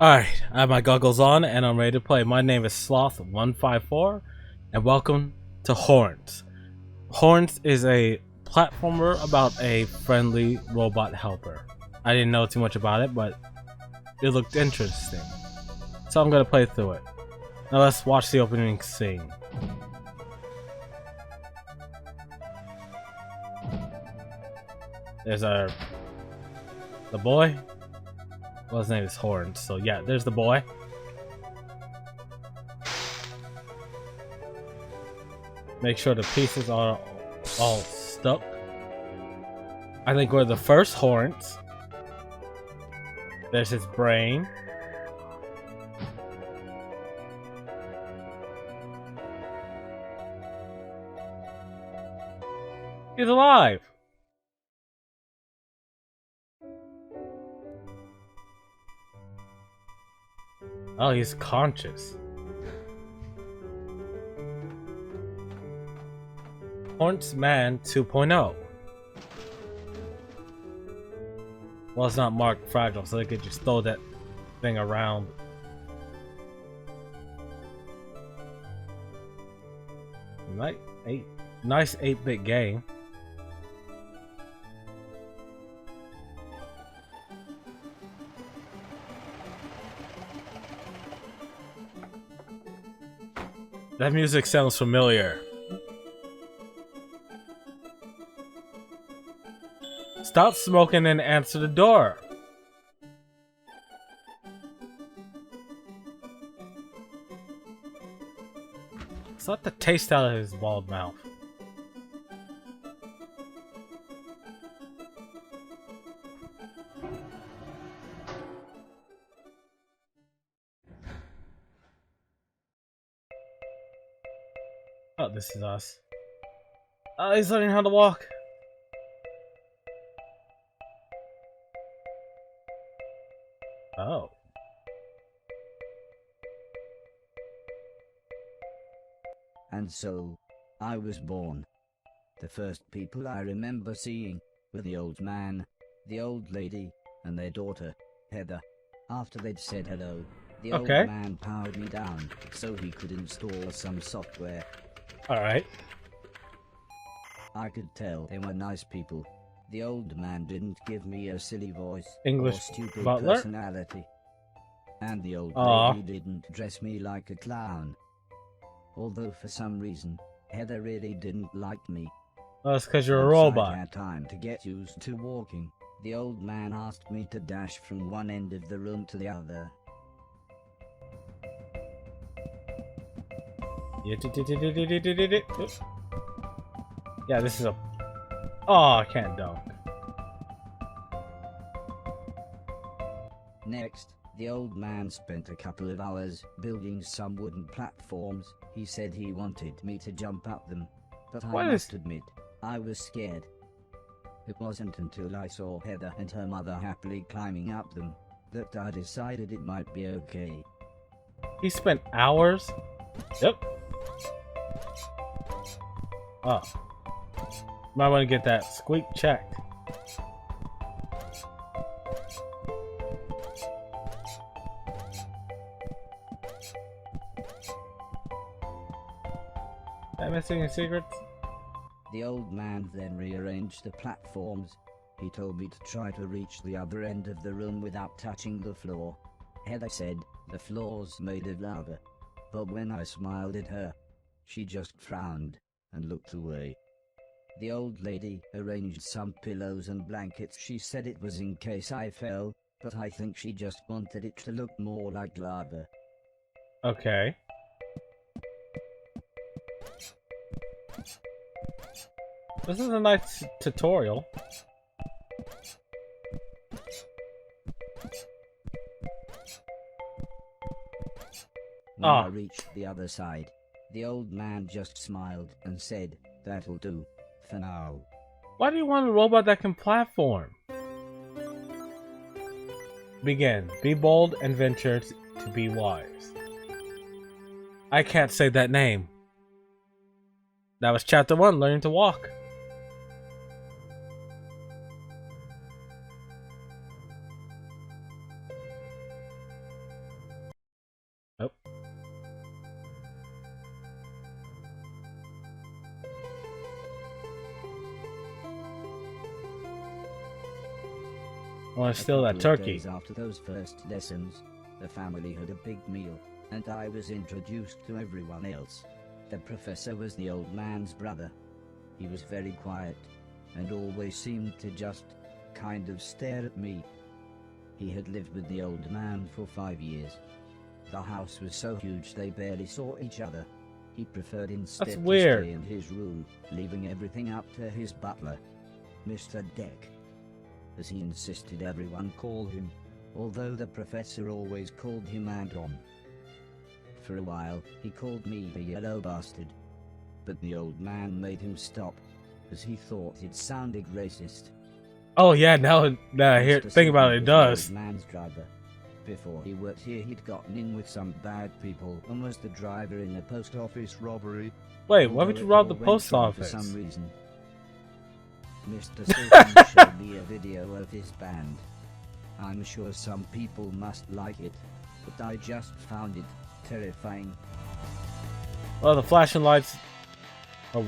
Alright, I have my goggles on and I'm ready to play. My name is Sloth154 and welcome to Horace. Horace is a platformer about a friendly robot helper. I didn't know too much about it, but it looked interesting. So I'm gonna play through it. Now let's watch the opening scene. There's the boy. Well, his name is Horace, so yeah, there's the boy. Make sure the pieces are all stuck. I think we're the first Horace. There's his brain. He's alive! Oh, he's conscious. Horace Man 2.0. Well, it's not marked fragile, so they could just throw that thing around. Nice 8-bit game. That music sounds familiar. Stop smoking and answer the door. Suck the taste out of his bald mouth. Oh, this is us. Oh, he's learning how to walk. Oh. And so, I was born. The first people I remember seeing were the old man, the old lady, and their daughter, Heather. After they'd said hello, the old man powered me down so he could install some software. Alright. I could tell they were nice people. The old man didn't give me a silly voice English or stupid butler? personality. And the old lady didn't dress me like a clown. Although for some reason, Heather really didn't like me. Well, that's because you're a Once robot. I had time to get used to walking, the old man asked me to dash from one end of the room to the other. Yeah, this is a... Oh, I can't dunk. Next, the old man spent a couple of hours building some wooden platforms. He said he wanted me to jump up them, but I must admit, I was scared. It wasn't until I saw Heather and her mother happily climbing up them that I decided it might be okay. He spent hours? Yep. Oh. Might want to get that squeak checked. Am I missing any secrets? The old man then rearranged the platforms. He told me to try to reach the other end of the room without touching the floor. Heather said the floor's made of lava. But when I smiled at her, she just frowned and looked away. The old lady arranged some pillows and blankets. She said it was in case I fell, but I think she just wanted it to look more like lava. Okay. This is a nice tutorial. When I reached the other side, the old man just smiled and said, "That'll do, for now." Why do you want a robot that can platform? Begin. Be bold and venture to be wise. I can't say that name. That was chapter 1, learning to walk. I want A to steal that couple of turkey. days after those first lessons, the family had a big meal, and I was introduced to everyone else. The professor was the old man's brother. He was very quiet, and always seemed to just kind of stare at me. He had lived with the old man for 5 years. The house was so huge they barely saw each other. He preferred instead to weird. stay in his room, leaving everything up to his butler, Mr. Deck, as he insisted everyone call him, although the professor always called him Anton. For a while, he called me a yellow bastard, but the old man made him stop, as he thought it sounded racist. Oh yeah, now I hear Mr. think about it, it Silver was does. the old man's driver. Before he worked here, he'd gotten in with some bad people and was the driver in a post office robbery. Wait, why would Although you it rob the all went post wrong office? For some reason. Mr. Silver showed me a video of his band. I'm sure some people must like it, but I just found it terrifying. Well, the flashing lights are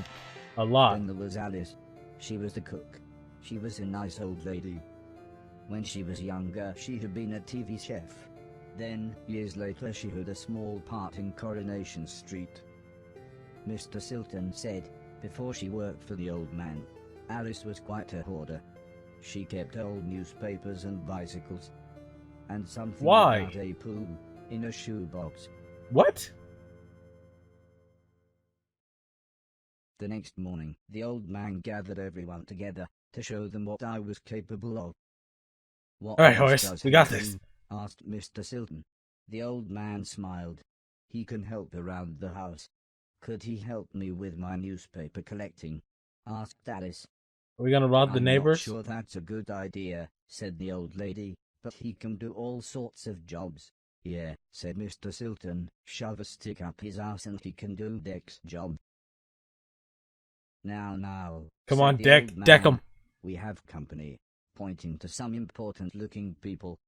a lot. Then there was Alice. She was the cook. She was a nice old lady. When she was younger, she had been a TV chef. Then, years later, she had a small part in Coronation Street. Mr. Silton said, before she worked for the old man, Alice was quite a hoarder. She kept old newspapers and bicycles. And something Why? about a poo in a shoebox. What? The next morning, the old man gathered everyone together to show them what I was capable of. "What All right, else Horace, does we he got do?" this. asked Mr. Silton. The old man smiled. "He can help around the house." "Could he help me with my newspaper collecting?" asked Alice. Are we gonna rob the "I'm neighbors? not sure that's a good idea," said the old lady, "but he can do all sorts of jobs." "Yeah," said Mr. Silton, "shove a stick up his ass and he can do Deck's job." Now, Come said on, the Deck, old deck man, 'em. "We have company," pointing to some important-looking people.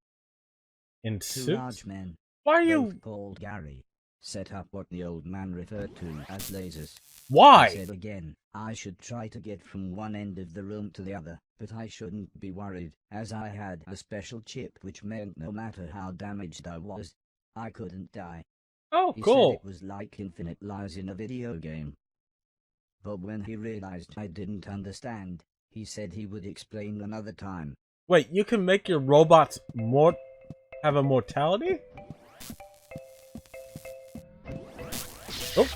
In Two suits? large men, Why are both you? called Gary, set up what the old man referred to as lasers. He Why? said again, I should try to get from one end of the room to the other, but I shouldn't be worried, as I had a special chip which meant no matter how damaged I was, I couldn't die. Oh, He said cool. it was like infinite lives in a video game. But when he realized I didn't understand, he said he would explain another time. Wait, you can make your robots have a mortality? Oh,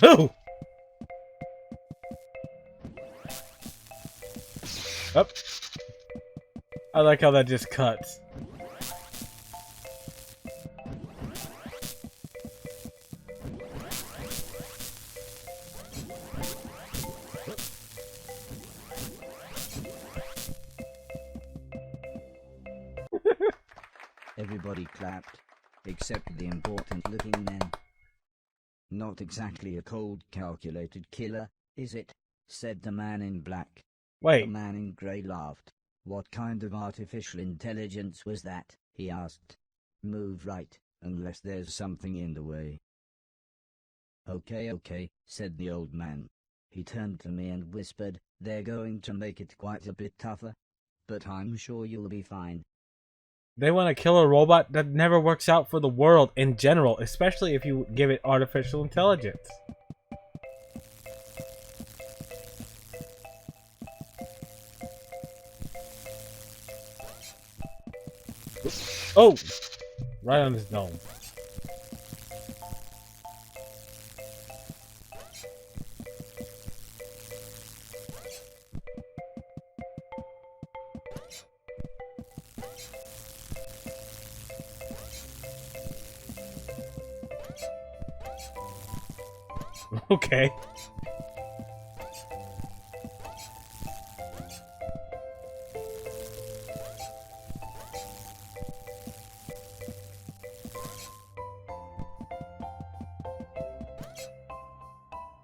no! Up. I like how that just cuts. Everybody clapped, except the important-looking men. "Not exactly a cold, calculated killer, is it?" said the man in black. The Wait, man in grey laughed. "What kind of artificial intelligence was that?" he asked. "Move right, unless there's something in the way." Okay, said the old man. He turned to me and whispered, "They're going to make it quite a bit tougher, but I'm sure you'll be fine." they want to kill a robot that never works out for the world in general, especially if you give it artificial intelligence. Oh! Right on his dome. Okay.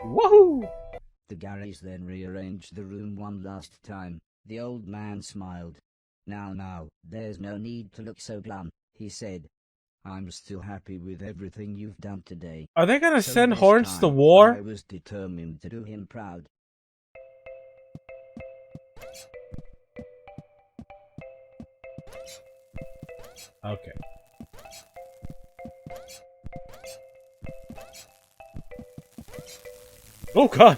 Woohoo! The Garys then rearranged the room one last time. The old man smiled. Now, there's no need to look so glum," he said. "I'm still happy with everything you've done today." Are they gonna So send this Horns to time, war? I was determined to do him proud. Okay. Oh god!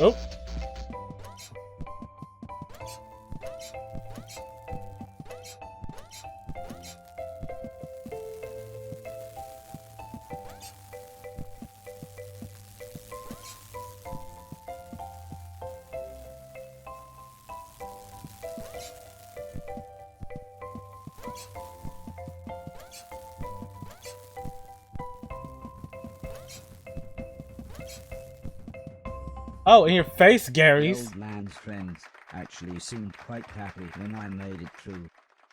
Oh! Oh, in your face, The Gary's! old man's friends actually seemed quite happy when I made it through.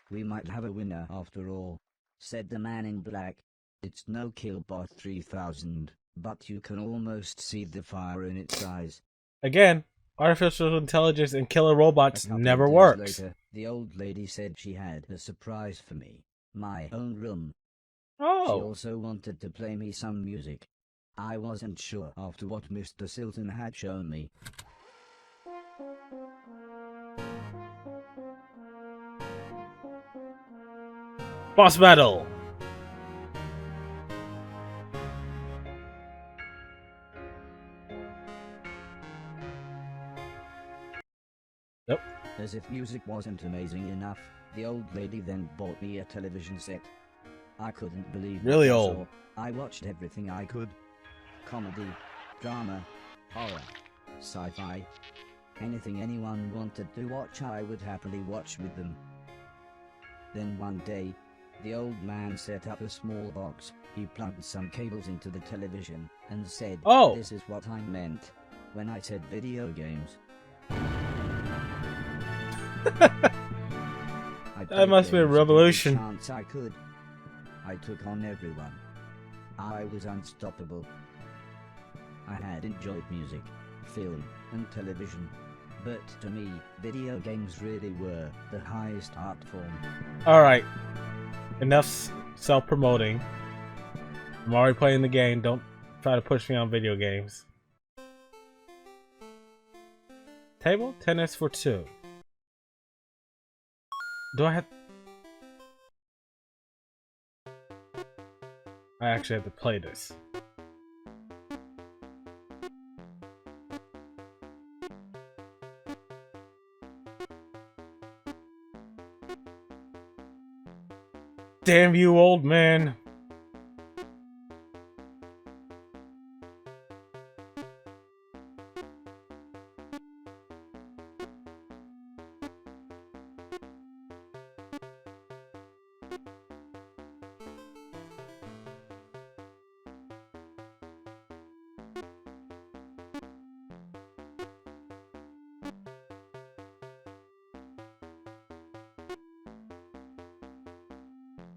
We might have a winner after all, said the man in black. It's no Killbot 3000, but you can almost see the fire in its eyes. Again, artificial intelligence and killer A robots couple never of days works. later, the old lady said she had a surprise for me. My own room. She Oh! also wanted to play me some music. I wasn't sure after what Mr. Silton had shown me. Boss battle! Yep. As if music wasn't amazing enough, the old lady then bought me a television set. I couldn't believe Really what I old. saw. I watched everything I could. Comedy, drama, horror, sci-fi. Anything anyone wanted to watch I would happily watch with them. Then one day, the old man set up a small box. He plugged some cables into the television and said, Oh. "This is what I meant when I said video games." That must be a revolution. Chance I could. I took on everyone. I was unstoppable. I had enjoyed music, film, and television. But to me, video games really were the highest art form. Alright. Enough self-promoting. I'm already playing the game. Don't try to push me on video games. Table tennis for two. Do I have... I actually have to play this. Damn you, old man.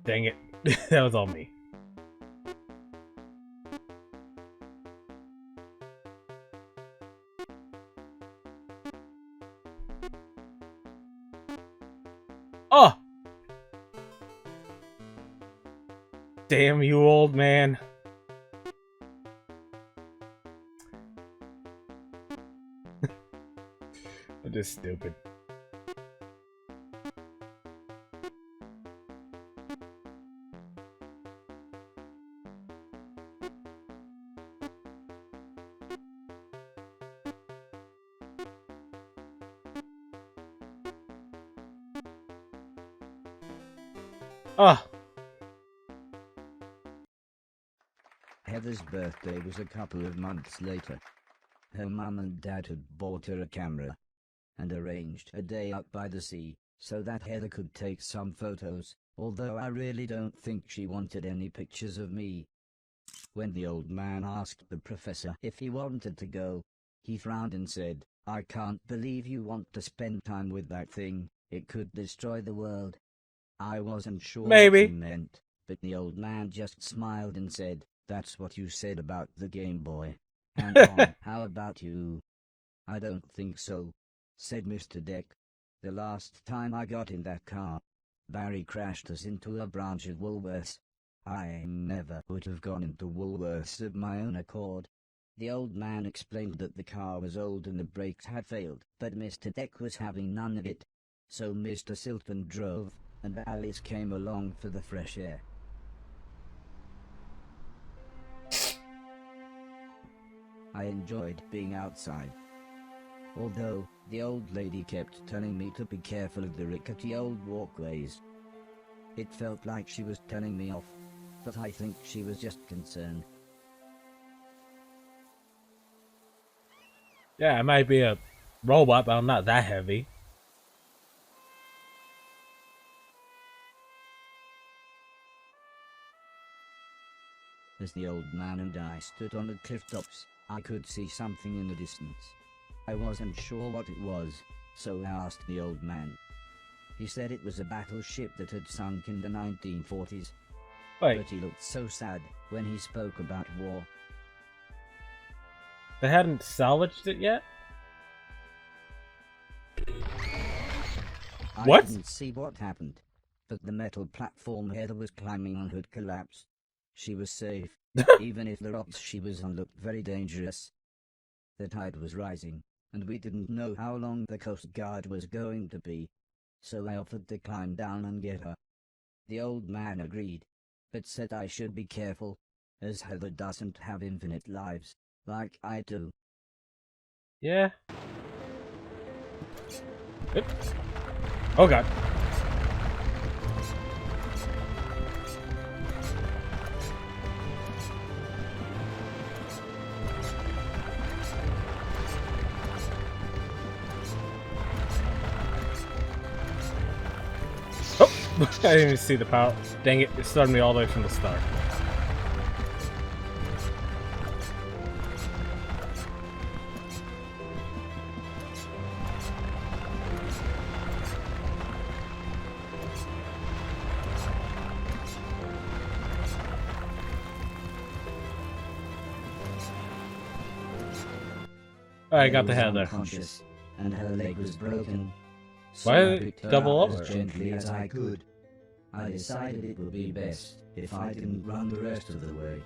Dang it. That was all me. Oh! Damn you, old man. I'm just stupid. Ah! Heather's birthday was a couple of months later. Her mum and dad had bought her a camera and arranged a day out by the sea so that Heather could take some photos, although I really don't think she wanted any pictures of me. When the old man asked the professor if he wanted to go, he frowned and said, "I can't believe you want to spend time with that thing. It could destroy the world." I wasn't sure Maybe. what he meant, but the old man just smiled and said, "That's what you said about the Game Boy. And how about you?" "I don't think so," said Mr. Deck. The last time I got in that car, Barry crashed us into a branch of Woolworths. I never would have gone into Woolworths of my own accord. The old man explained that the car was old and the brakes had failed, but Mr. Deck was having none of it. So Mr. Silton drove, and Alice came along for the fresh air. I enjoyed being outside. Although, the old lady kept telling me to be careful of the rickety old walkways. It felt like she was telling me off, but I think she was just concerned. Yeah, I might be a robot, but I'm not that heavy. As the old man and I stood on the cliff tops, I could see something in the distance. I wasn't sure what it was, so I asked the old man. He said it was a battleship that had sunk in the 1940s. Wait, But he looked so sad when he spoke about war. they hadn't salvaged it yet? What? I didn't see what happened, but the metal platform Heather was climbing on had collapsed. She was safe, even if the rocks she was on looked very dangerous. The tide was rising, and we didn't know how long the Coast Guard was going to be, so I offered to climb down and get her. The old man agreed, but said I should be careful, as Heather doesn't have infinite lives, like I do. Yeah. Oop. Oh god. Oh! I didn't even see the power. Dang it, it started me all the way from the start. I got the head there. Unconscious, and her leg was broken. So Why I did it picked her double up over? as gently as I could. I decided it would be best if I didn't run the rest of the way.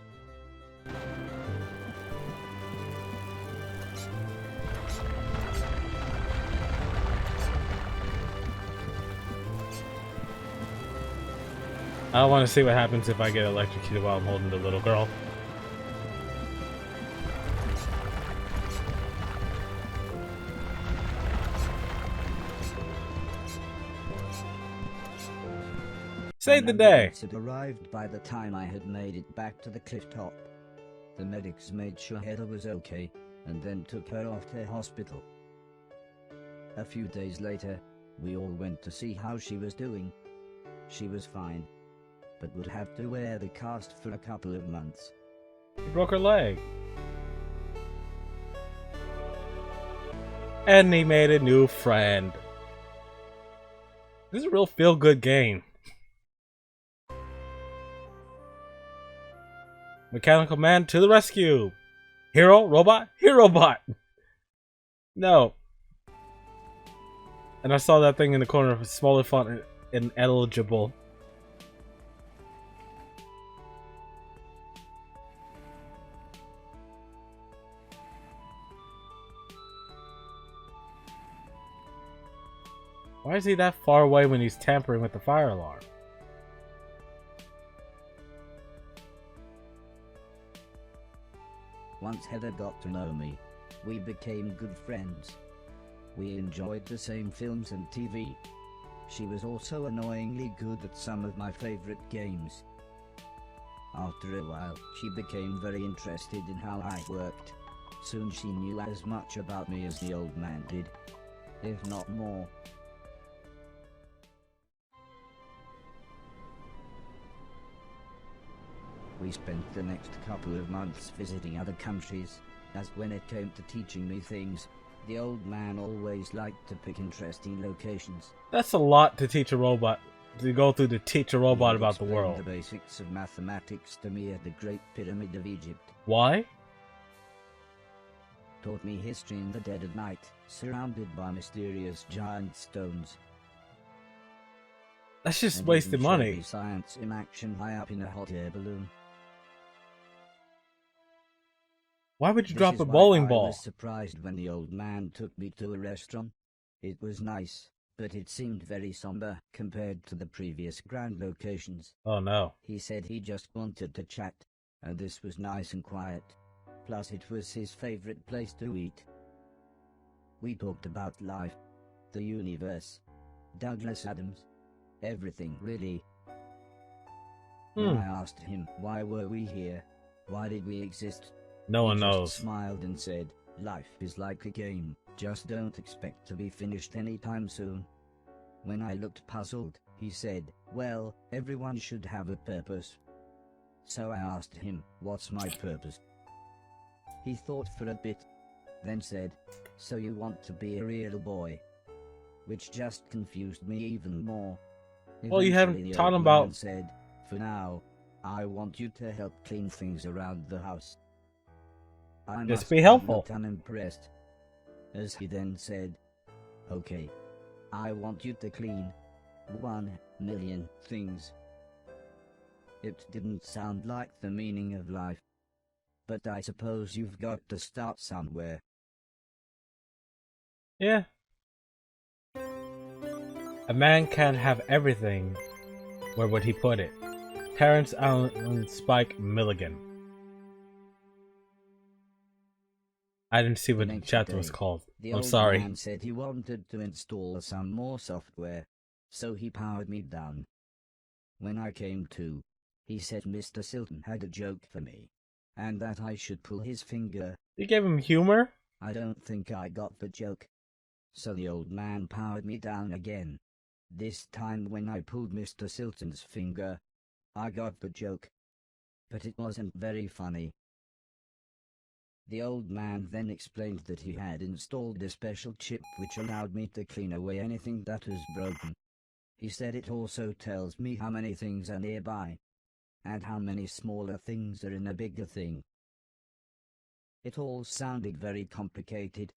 I want to see what happens if I get electrocuted while I'm holding the little girl. Save the day! Ambulance had arrived by the time I had made it back to the cliff top. The medics made sure Heather was okay, and then took her off to hospital. A few days later, we all went to see how she was doing. She was fine, but would have to wear the cast for a couple of months. She broke her leg. And he made a new friend. This is a real feel-good game. Mechanical man to the rescue! Hero, robot, hero bot! No. And I saw that thing in the corner of a smaller font and ineligible. Why is he that far away when he's tampering with the fire alarm? Once Heather got to know me, we became good friends. We enjoyed the same films and TV. She was also annoyingly good at some of my favorite games. After a while, she became very interested in how I worked. Soon she knew as much about me as the old man did, if not more. We spent the next couple of months visiting other countries, as when it came to teaching me things, the old man always liked to pick interesting locations. That's a lot to teach a robot. To go through to teach a robot He about the explained world. the basics of mathematics to me at the Great Pyramid of Egypt. Why? Taught me history in the dead of night, surrounded by mysterious giant stones. That's just And wasted even showed money. me science in action high up in a hot air balloon. Why would you This drop is a why bowling I ball? was surprised when the old man took me to a restaurant. It was nice, but it seemed very somber compared to the previous grand locations. Oh no. He said he just wanted to chat, and this was nice and quiet. Plus it was his favorite place to eat. We talked about life, the universe, Douglas Adams, everything really. When I asked him why were we here, why did we exist, No one he just knows. smiled and said, life is like a game, just don't expect to be finished anytime soon. When I looked puzzled, he said, well, everyone should have a purpose. So I asked him, what's my purpose? He thought for a bit, then said, so you want to be a real boy? Which just confused me even more. Well, you Eventually, haven't the taught old him man about... said, for now, I want you to help clean things around the house. I Just must be have helpful. looked unimpressed, as he then said, okay, I want you to clean 1,000,000 things. It didn't sound like the meaning of life, but I suppose you've got to start somewhere. Yeah. A man can't have everything. Where would he put it? Terrence Allen Spike Milligan. I didn't see what the next chapter was day, called. The I'm old sorry. man said he wanted to install some more software, so he powered me down. When I came to, he said Mr. Silton had a joke for me, and that I should pull his finger. You gave him humor? I don't think I got the joke. So the old man powered me down again. This time when I pulled Mr. Silton's finger, I got the joke. But it wasn't very funny. The old man then explained that he had installed a special chip which allowed me to clean away anything that was broken. He said it also tells me how many things are nearby, and how many smaller things are in a bigger thing. It all sounded very complicated,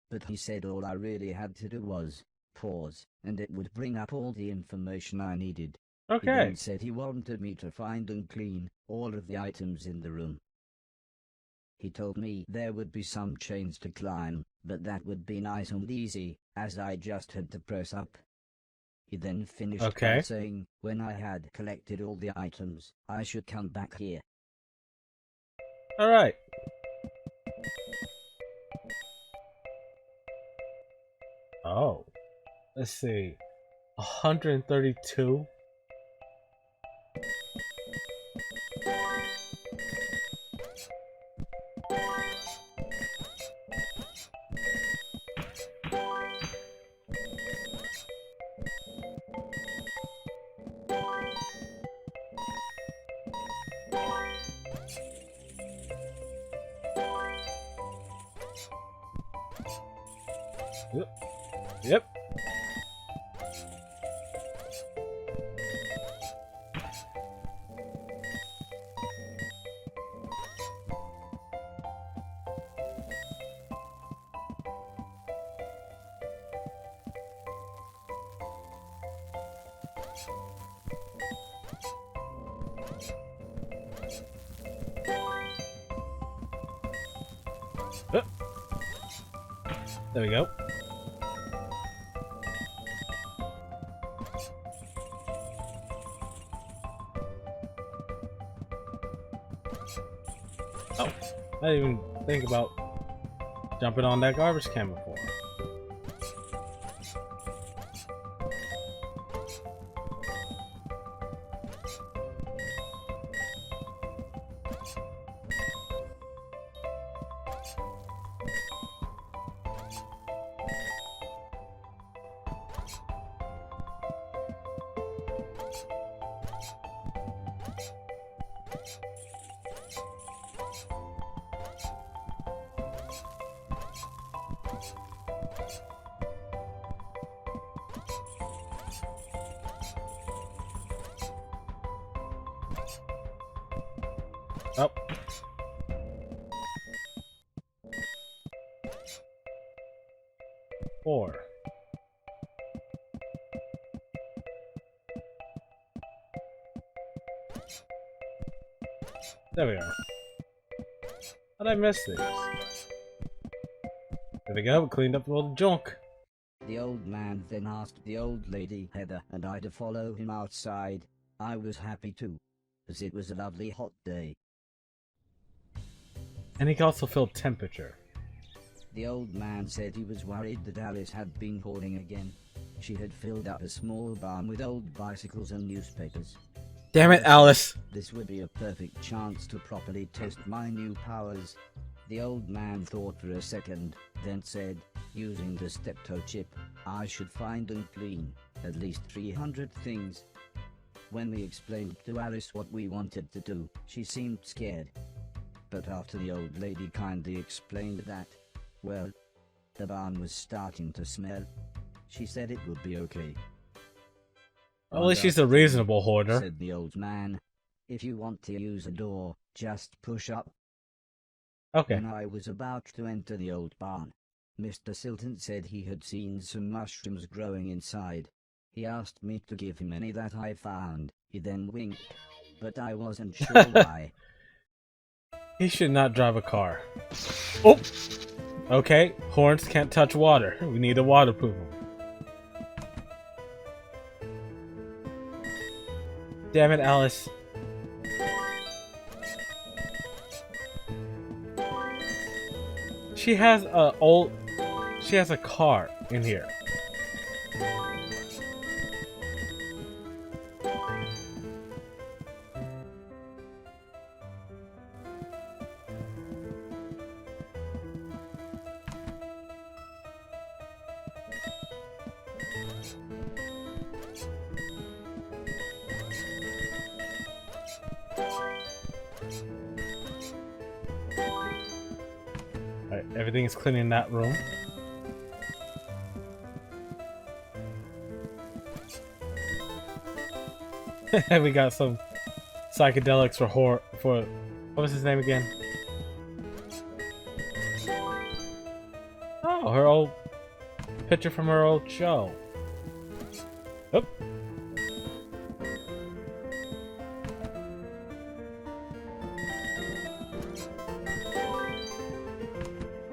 but he said all I really had to do was pause, and it would bring up all the information I needed. He Okay. then said he wanted me to find and clean all of the items in the room. He told me there would be some chains to climb, but that would be nice and easy, as I just had to press up. He then finished by saying, when I had collected all the items, I should come back here. Alright. Oh. Let's see. 132. Yep. There we go. Oh, I didn't even think about jumping on that garbage can before. Oh. 4. There we are. How'd I miss these? There we go, we cleaned up all the junk. The old man then asked the old lady Heather and I to follow him outside. I was happy too, as it was a lovely hot day. And he can also feel temperature. The old man said he was worried that Alice had been hoarding again. She had filled up a small barn with old bicycles and newspapers. Damn it, Alice! This would be a perfect chance to properly test my new powers. The old man thought for a second, then said, using the steptoe chip, I should find and clean at least 300 things. When we explained to Alice what we wanted to do, she seemed scared. But after the old lady kindly explained that, well, the barn was starting to smell, she said it would be okay. At least she's a reasonable hoarder, said the old man. If you want to use a door, just push up. Okay. When I was about to enter the old barn, Mr. Silton said he had seen some mushrooms growing inside. He asked me to give him any that I found. He then winked, but I wasn't sure why. He should not drive a car. Oh! Okay, horns can't touch water. We need to waterproof them. Damn it, Alice. She has a car in here. Alright, everything is clean in that room. We got some psychedelics for what was his name again? Oh, her old picture from her old show. Oop.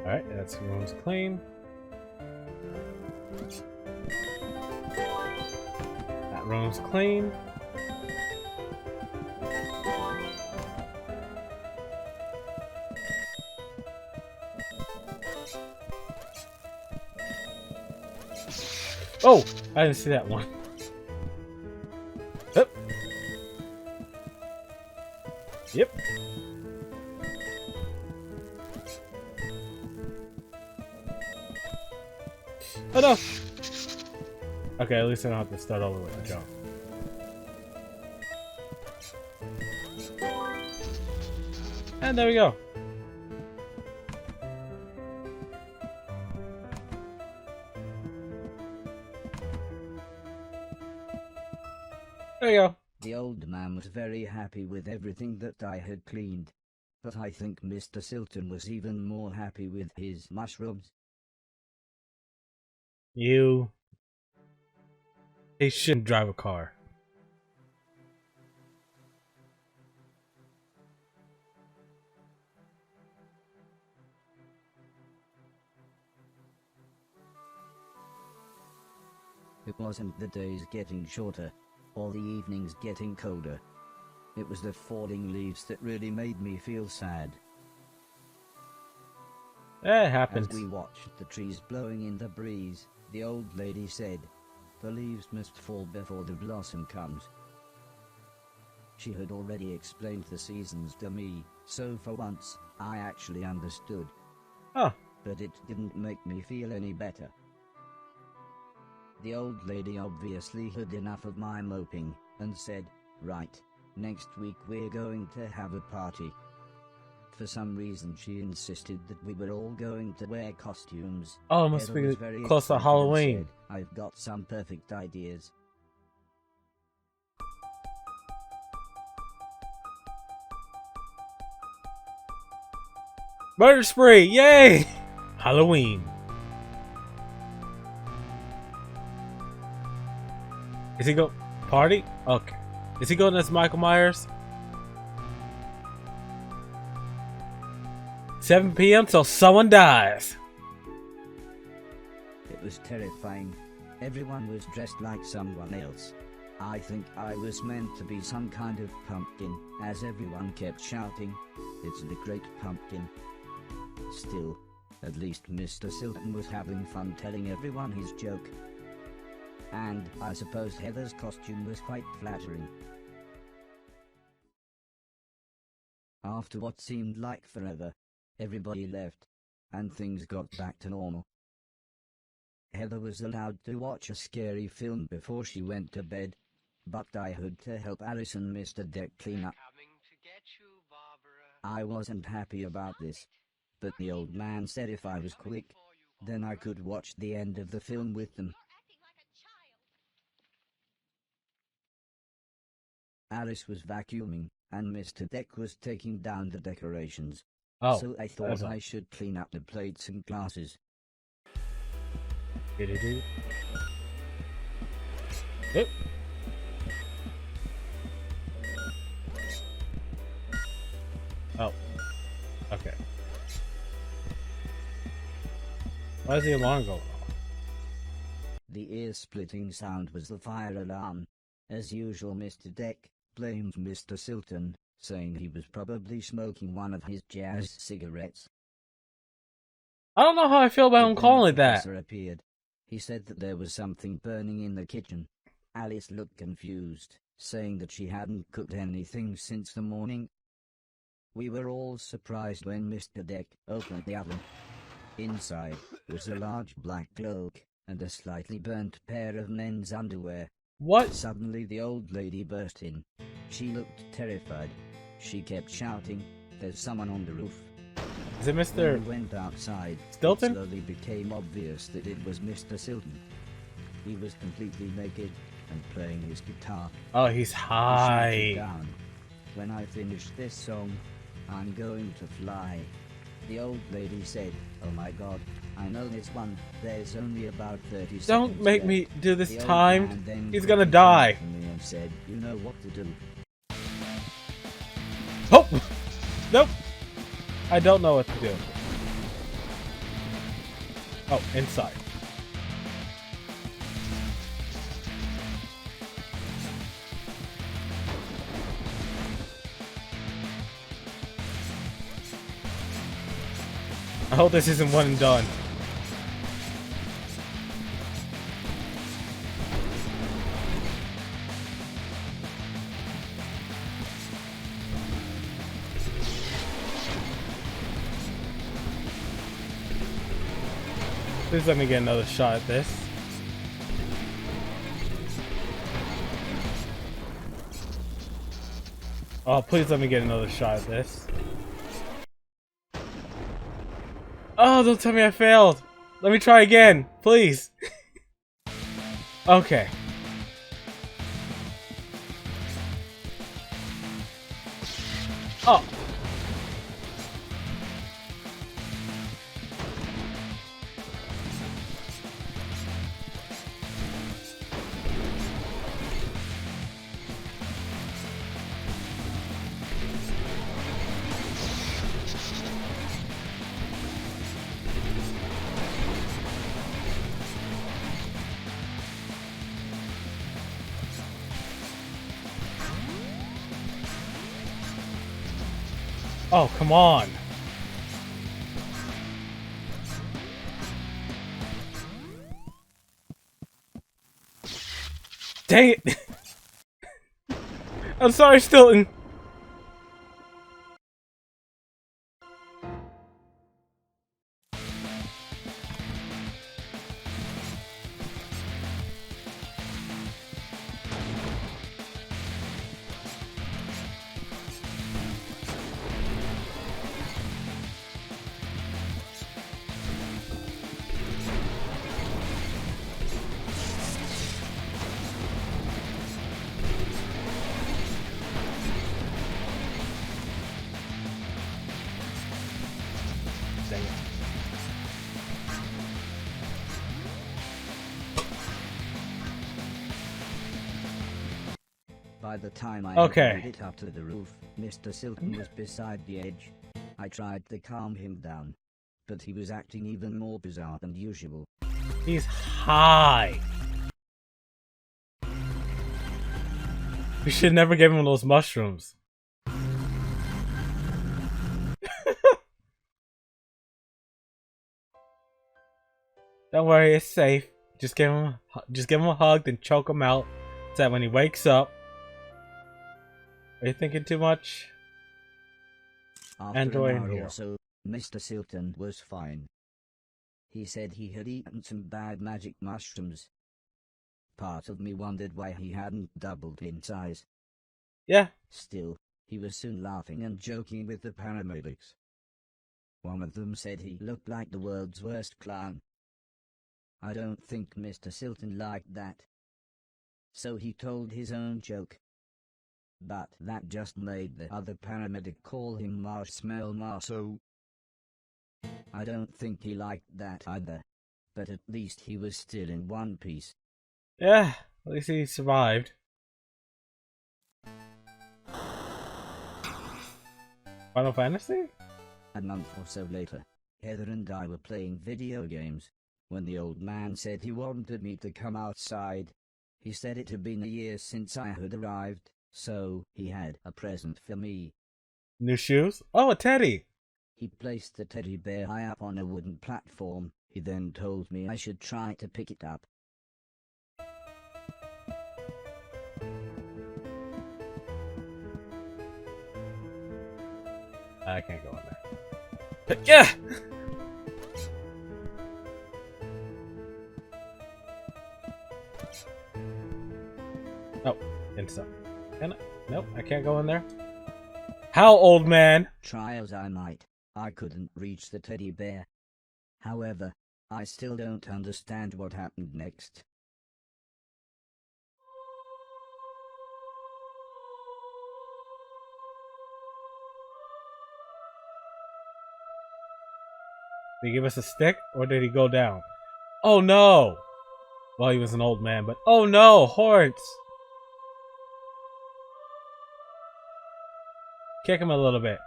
Alright, that's room's clean. That room's clean. Oh! I didn't see that one. Yep. Yep. Oh no! Okay, at least I don't have to start over with the jump. And there we go. There you go. The old man was very happy with everything that I had cleaned. But I think Mr. Silton was even more happy with his mushrooms. He shouldn't drive a car. It wasn't the days getting shorter, or the evenings getting colder. It was the falling leaves that really made me feel sad. It happens. As we watched the trees blowing in the breeze, the old lady said, "The leaves must fall before the blossom comes." She had already explained the seasons to me, so for once, I actually understood. Oh. But it didn't make me feel any better. The old lady obviously had enough of my moping, and said, "Right, next week we're going to have a party." For some reason she insisted that we were all going to wear costumes. Oh, it must be close to Halloween. Said, "I've got some perfect ideas." Murder spree! Yay! Halloween. he go party? Okay. Is he going as Michael Myers? 7 p.m. till someone dies. It was terrifying. Everyone was dressed like someone else. I think I was meant to be some kind of pumpkin, as everyone kept shouting, "It's the Great Pumpkin." Still, at least Mr. Silton was having fun telling everyone his joke. And I suppose Heather's costume was quite flattering. After what seemed like forever, everybody left, and things got back to normal. Heather was allowed to watch a scary film before she went to bed, but I had to help Alice and Mr. Deck clean up. I wasn't happy about this, but the old man said if I was quick, then I could watch the end of the film with them. Alice was vacuuming, and Mr. Deck was taking down the decorations. Oh, So I thought I should clean up the plates and glasses. Yep. Oh, okay. Why is the alarm going off? The ear-splitting sound was the fire alarm. As usual, Mr. Deck blamed Mr. Silton, saying he was probably smoking one of his jazz cigarettes. I don't know how I feel about him calling it the that. professor appeared. He said that there was something burning in the kitchen. Alice looked confused, saying that she hadn't cooked anything since the morning. We were all surprised when Mr. Deck opened the oven. Inside was a large black cloak and a slightly burnt pair of men's underwear. What? Suddenly the old lady burst in. She looked terrified. She kept shouting, "There's someone on the roof." Is it Mr. When we went outside, Stilton? it slowly became obvious that it was Mr. Silton. He was completely naked and playing his guitar. Oh, he's He high. shouted down, "When I finish this song, I'm going to fly." The old lady said, "Oh my God, I know this one. There's only about 30 seconds Don't make left." me do this The old timed. man then He's gonna quickly die. turned to me and said, "You know what to do." Oh! Nope! I don't know what to do. Oh, inside. I hope this isn't one and done. Please let me get another shot at this. Oh, please let me get another shot at this. Oh, don't tell me I failed. Let me try again, please. Okay. Oh. Oh, come on. Dang it. I'm sorry, Stilton. Dang it. the time I Okay. had made it up to the roof, Mr. Silton was beside the edge. I tried to calm him down, but he was acting even more bizarre than usual. He's high. You should never give him those mushrooms. Don't worry, it's safe. Just give him a hug, then choke him out. So that when he wakes up, are you thinking too much? After Enjoy an in hour here. or so, Mr. Silton was fine. He said he had eaten some bad magic mushrooms. Part of me wondered why he hadn't doubled in size. Yeah. Still, he was soon laughing and joking with the paramedics. One of them said he looked like the world's worst clown. I don't think Mr. Silton liked that, so he told his own joke. But that just made the other paramedic call him Marshmallow Marceau. I don't think he liked that either, but at least he was still in one piece. Yeah, at least he survived. Final Fantasy? A month or so later, Heather and I were playing video games, when the old man said he wanted me to come outside. He said it had been a year since I had arrived, so he had a present for me. New shoes? Oh, a teddy! He placed the teddy bear high up on a wooden platform. He then told me I should try to pick it up. I can't go in there. Yeah! Oh, inside. Can I? Nope, I can't go in there. How, old man? Try as I might, I couldn't reach the teddy bear. However, I still don't understand what happened next. Did he give us a stick, or did he go down? Oh no! Well, he was an old man, but oh no, Horace! Kick him a little bit.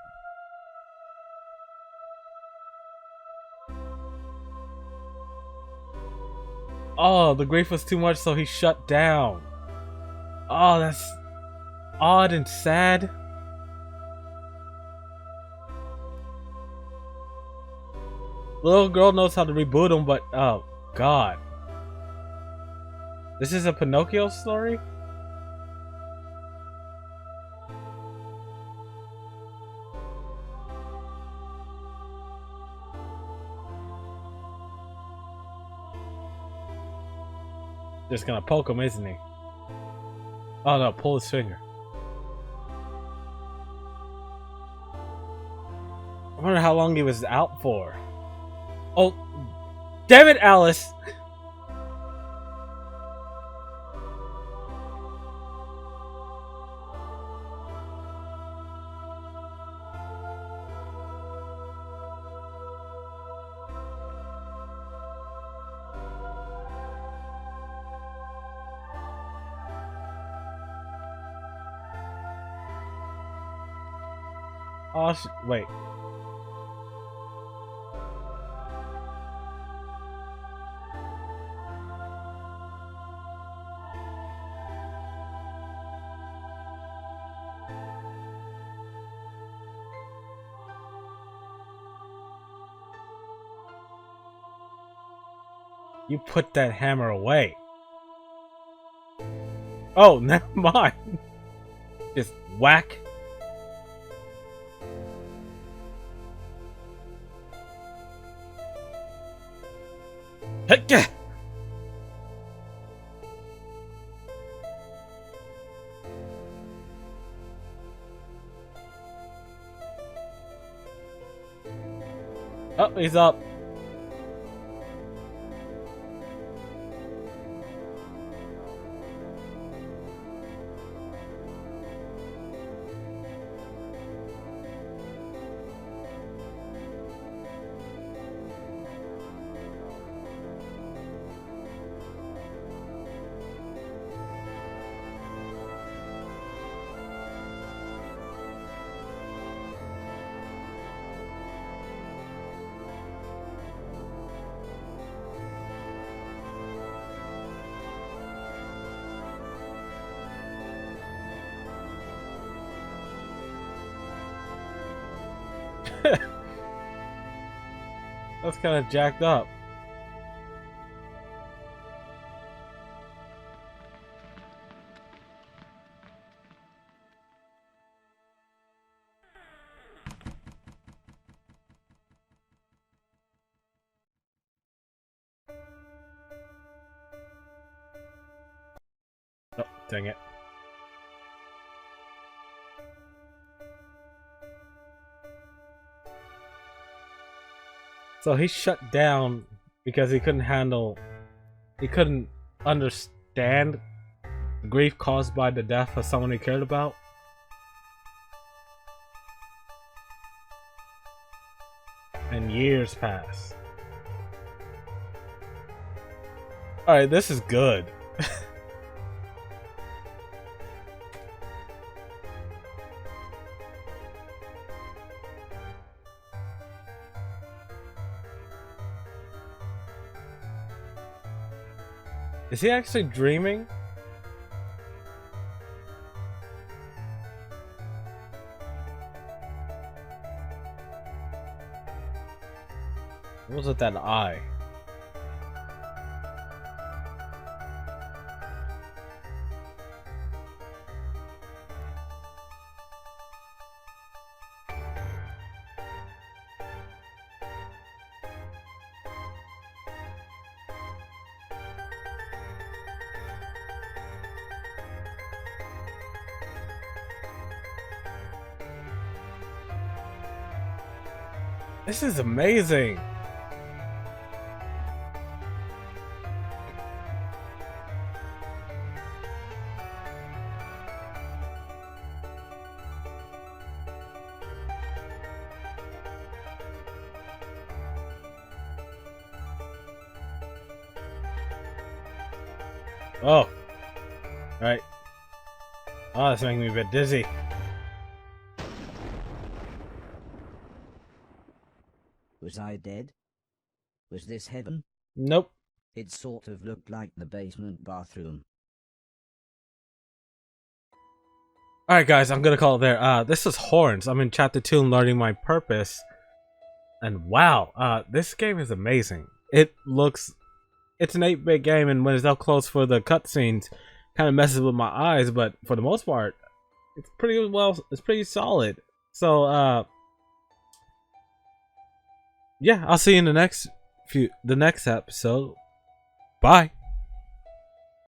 Oh, the grief was too much, so he shut down. Oh, that's odd and sad. Little girl knows how to reboot him, but oh god. This is a Pinocchio story? Just gonna poke him, isn't he? Oh no, pull his finger. I wonder how long he was out for. Oh, damn it, Alice! Oh, wait. You put that hammer away. Oh, never mind. Just whack. Hecka! Oh, he's up. That's kind of jacked up. Oh, dang it. So he shut down because he couldn't understand the grief caused by the death of someone he cared about. And years pass. Alright, this is good. Is he actually dreaming? What was it, that eye? This is amazing. Oh. Right. Oh, that's making me a bit dizzy. Was I dead? Was this heaven? Nope. It sort of looked like the basement bathroom. Alright guys, I'm gonna call it there. This is Horns. I'm in chapter 2 and learning my purpose. And wow, this game is amazing. It's an 8-bit game, and when it's up close for the cutscenes, kind of messes with my eyes, but for the most part, it's pretty solid. So yeah, I'll see you in the next episode. Bye.